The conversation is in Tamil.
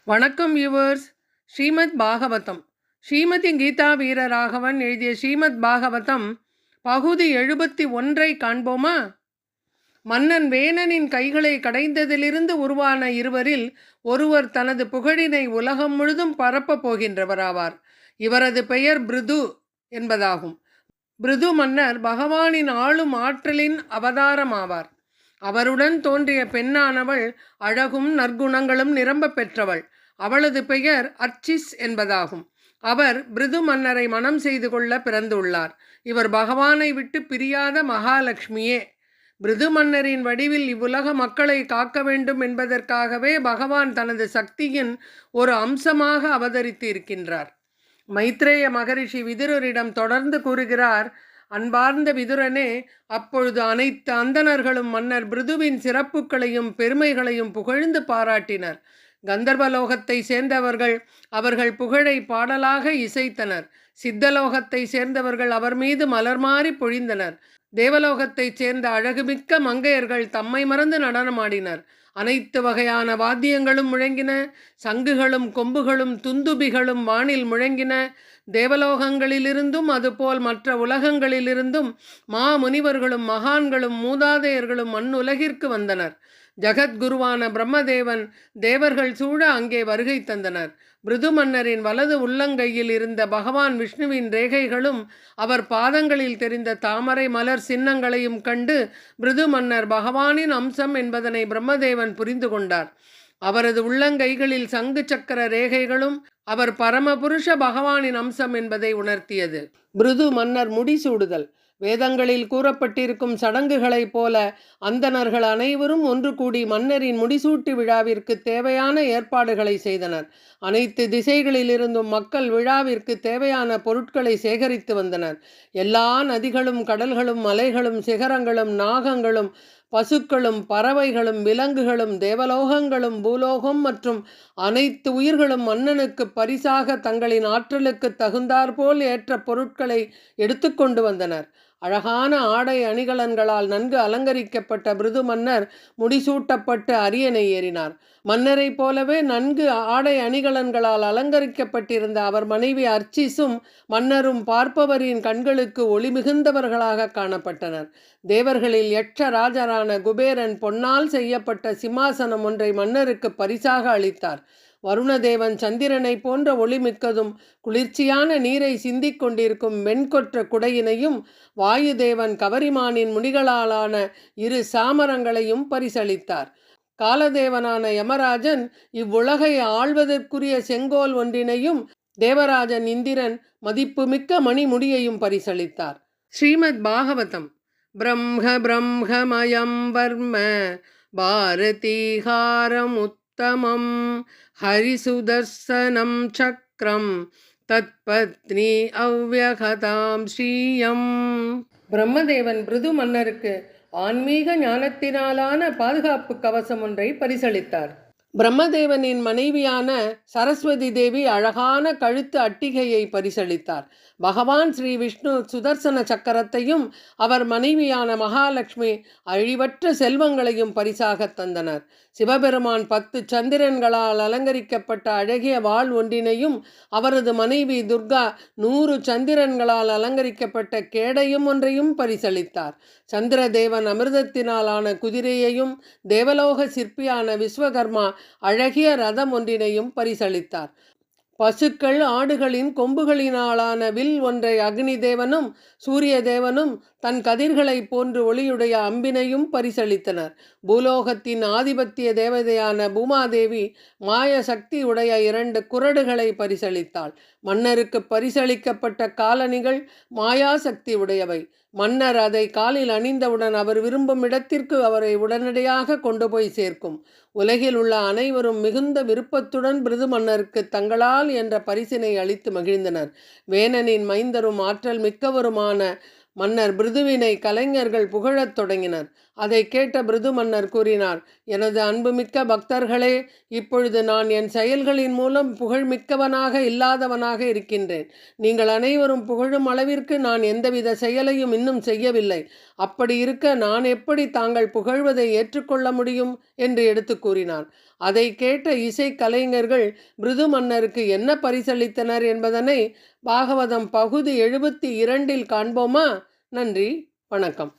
வணக்கம் வியூவர்ஸ். ஸ்ரீமத் பாகவதம். ஸ்ரீமதி கீதா வீரராகவன் எழுதிய ஸ்ரீமத் பாகவதம் பகுதி 71 காண்போமா? மன்னன் வேணனின் கைகளை கடைந்ததிலிருந்து உருவான இருவரில் ஒருவர் தனது புகழினை உலகம் முழுதும் பரப்பப் போகின்றவராவார். இவரது பெயர் பிருது என்பதாகும். பிருது மன்னர் பகவானின் ஆளும் ஆற்றலின் அவதாரமாவார். அவருடன் தோன்றிய பெண்ணானவள் அழகும் நற்குணங்களும் நிரம்ப பெற்றவள். அவளது பெயர் அர்ச்சிஸ் என்பதாகும். அவர் பிருது மன்னரை மனம் செய்து கொள்ள பிறந்துள்ளார். இவர் பகவானை விட்டு பிரியாத மகாலட்சுமியே. பிருது மன்னரின் வடிவில் இவ்வுலக மக்களை காக்க வேண்டும் என்பதற்காகவே பகவான் தனது சக்தியின் ஒரு அம்சமாக அவதரித்து இருக்கின்றார். மைத்ரேய மகரிஷி விதுரரிடம் தொடர்ந்து கூறுகிறார், அன்பார்ந்த விதுரனே, அப்பொழுது அனைத்து அந்தணர்களும் மன்னர் பிருதுவின் சிறப்புகளையும் பெருமைகளையும் புகழ்ந்து பாராட்டினர். கந்தர்வலோகத்தை சேர்ந்தவர்கள் அவர்கள் புகழை பாடலாக இசைத்தனர். சித்தலோகத்தை சேர்ந்தவர்கள் அவர் மீது மலர் மாறி பொழிந்தனர். தேவலோகத்தைச் சேர்ந்த அழகுமிக்க மங்கையர்கள் தம்மை மறந்து நடனமாடினர். அனைத்து வகையான வாத்தியங்களும் முழங்கின. சங்குகளும் கொம்புகளும் துந்துபிகளும் வானில் முழங்கின. தேவலோகங்களிலிருந்தும் அதுபோல் மற்ற உலகங்களிலிருந்தும் முனிவர்களும் மகான்களும் மூதாதையர்களும் மண்ணுலகிற்கு வந்தனர். ஜகத்குருவான பிரம்மதேவன் தேவர்கள் சூழ அங்கே வருகை தந்தனர். பிருது மன்னரின் வலது உள்ளங்கையில் இருந்த பகவான் விஷ்ணுவின் ரேகைகளும் அவர் பாதங்களில் தெரிந்த தாமரை மலர் சின்னங்களையும் கண்டு பிருது மன்னர் பகவானின் அம்சம் என்பதனை பிரம்மதேவன் புரிந்து கொண்டார். அவரது உள்ளங்கைகளில் சங்கு சக்கர ரேகைகளும் அவர் பரமபுருஷ பகவானின் அம்சம் என்பதை உணர்த்தியது. பிருது மன்னர் முடிசூடுதல். வேதங்களில் கூறப்பட்டிருக்கும் சடங்குகளைப் போல அந்தணர்கள் அனைவரும் ஒன்று கூடி மன்னரின் முடிசூட்டு விழாவிற்கு தேவையான ஏற்பாடுகளை செய்தனர். அனைத்து திசைகளிலிருந்தும் மக்கள் விழாவிற்கு தேவையான பொருட்களை சேகரித்து வந்தனர். எல்லா நதிகளும் கடல்களும் மலைகளும் சிகரங்களும் நாகங்களும் பசுக்களும் பறவைகளும் விலங்குகளும் தேவலோகங்களும் பூலோகம் மற்றும் அனைத்து உயிர்களும் மன்னனுக்கு பரிசாக தங்களின் ஆற்றலுக்கு தகுந்தாற்போல் ஏற்ற பொருட்களை எடுத்துக்கொண்டு வந்தனர். அழகான ஆடை அணிகலன்களால் நன்கு அலங்கரிக்கப்பட்ட பிருது மன்னர் முடிசூட்டப்பட்டு அரியணை ஏறினார். மன்னரை போலவே நன்கு ஆடை அணிகலன்களால் அலங்கரிக்கப்பட்டிருந்த அவர் மனைவி அர்ச்சிஸும் மன்னரும் பார்ப்பவரின் கண்களுக்கு ஒளி மிகுந்தவர்களாக காணப்பட்டனர். தேவர்களில் யட்ச ராஜரான குபேரன் பொன்னால் செய்யப்பட்ட சிம்மாசனம் ஒன்றை மன்னருக்கு பரிசாக அளித்தார். வருணதேவன் சந்திரனை போன்ற ஒளிமிக்கதும் குளிர்ச்சியான நீரை சிந்திக் கொண்டிருக்கும் வெண்கொற்ற குடையினையும் வாயுதேவன் கவரிமானின் முடிகளாலான 2 சாமரங்களையும் பரிசளித்தார். காலதேவனான யமராஜன் இவ்வுலகை ஆள்வதற்குரிய செங்கோல் ஒன்றினையும் தேவராஜன் இந்திரன் மதிப்புமிக்க மணிமுடியையும் பரிசளித்தார். ஸ்ரீமத் பாகவதம். பிரம்மமயம் வர்ம பாரதீஹாரம் உத்தமம் ஹரிசுதர்சனம் சக்ரம் தத்பத்னி அவ்யகதாம் ஸ்ரீயம். பிரம்மதேவன் பிருது மன்னருக்கு ஆன்மீக ஞானத்தினாலான பாதுகாப்பு கவசம் ஒன்றை பரிசளித்தார். பிரம்மதேவனின் மனைவியான சரஸ்வதி தேவி அழகான கழுத்து அட்டிகையை பரிசளித்தார். பகவான் ஸ்ரீ விஷ்ணு சுதர்சன சக்கரத்தையும் அவர் மனைவியான மகாலட்சுமி அழிவற்ற செல்வங்களையும் பரிசாக தந்தனர். சிவபெருமான் 10 சந்திரன்களால் அலங்கரிக்கப்பட்ட அழகிய வாள் ஒன்றினையும் அவரது மனைவி துர்கா 100 சந்திரன்களால் அலங்கரிக்கப்பட்ட கேடையும் ஒன்றையும் பரிசளித்தார். சந்திரதேவன் அமிர்தத்தினாலான குதிரையையும் தேவலோக சிற்பியான விஸ்வகர்மா அழகிய ரதம் ஒன்றினையும் பரிசளித்தார். பசுக்கள் ஆடுகளின் கொம்புகளினாலான வில் ஒன்றை அக்னி தேவனும் சூரிய தேவனும் தன் கதிர்களை போன்று ஒளியுடைய அம்பினையும் பரிசளித்தனர். பூலோகத்தின் ஆதிபத்திய தேவதையான பூமாதேவி மாய சக்தி உடைய 2 குறடுகளை பரிசளித்தாள். மன்னருக்கு பரிசளிக்கப்பட்ட காலணிகள் மாயாசக்தி உடையவை. மன்னர் அதை காலில் அணிந்தவுடன் அவர் விரும்பும் இடத்திற்கு அவரை உடனடியாக கொண்டு போய் சேர்க்கும். உலகில் உள்ள அனைவரும் மிகுந்த விருப்பத்துடன் பிருது மன்னருக்கு தங்களால் என்ற பரிசினை அளித்து மகிழ்ந்தனர். வேணனின் மைந்தரும் ஆற்றல் மிக்கவருமான மன்னர் பிருதுவினை கலைஞர்கள் புகழத் தொடங்கினர். அதை கேட்ட பிருது மன்னர் கூறினார், எனது அன்புமிக்க பக்தர்களே, இப்பொழுது நான் என் செயல்களின் மூலம் புகழ்மிக்கவனாக இல்லாதவனாக இருக்கின்றேன். நீங்கள் அனைவரும் புகழும் அளவிற்கு நான் எந்தவித செயலையும் இன்னும் செய்யவில்லை. அப்படி இருக்க நான் எப்படி தாங்கள் புகழ்வதை ஏற்றுக்கொள்ள முடியும் என்று எடுத்து கூறினார். அதை கேட்ட இசை கலைஞர்கள் பிருது மன்னருக்கு என்ன பரிசளித்தனர் என்பதனை பாகவதம் பகுதி 72 காண்போமா? நன்றி, வணக்கம்.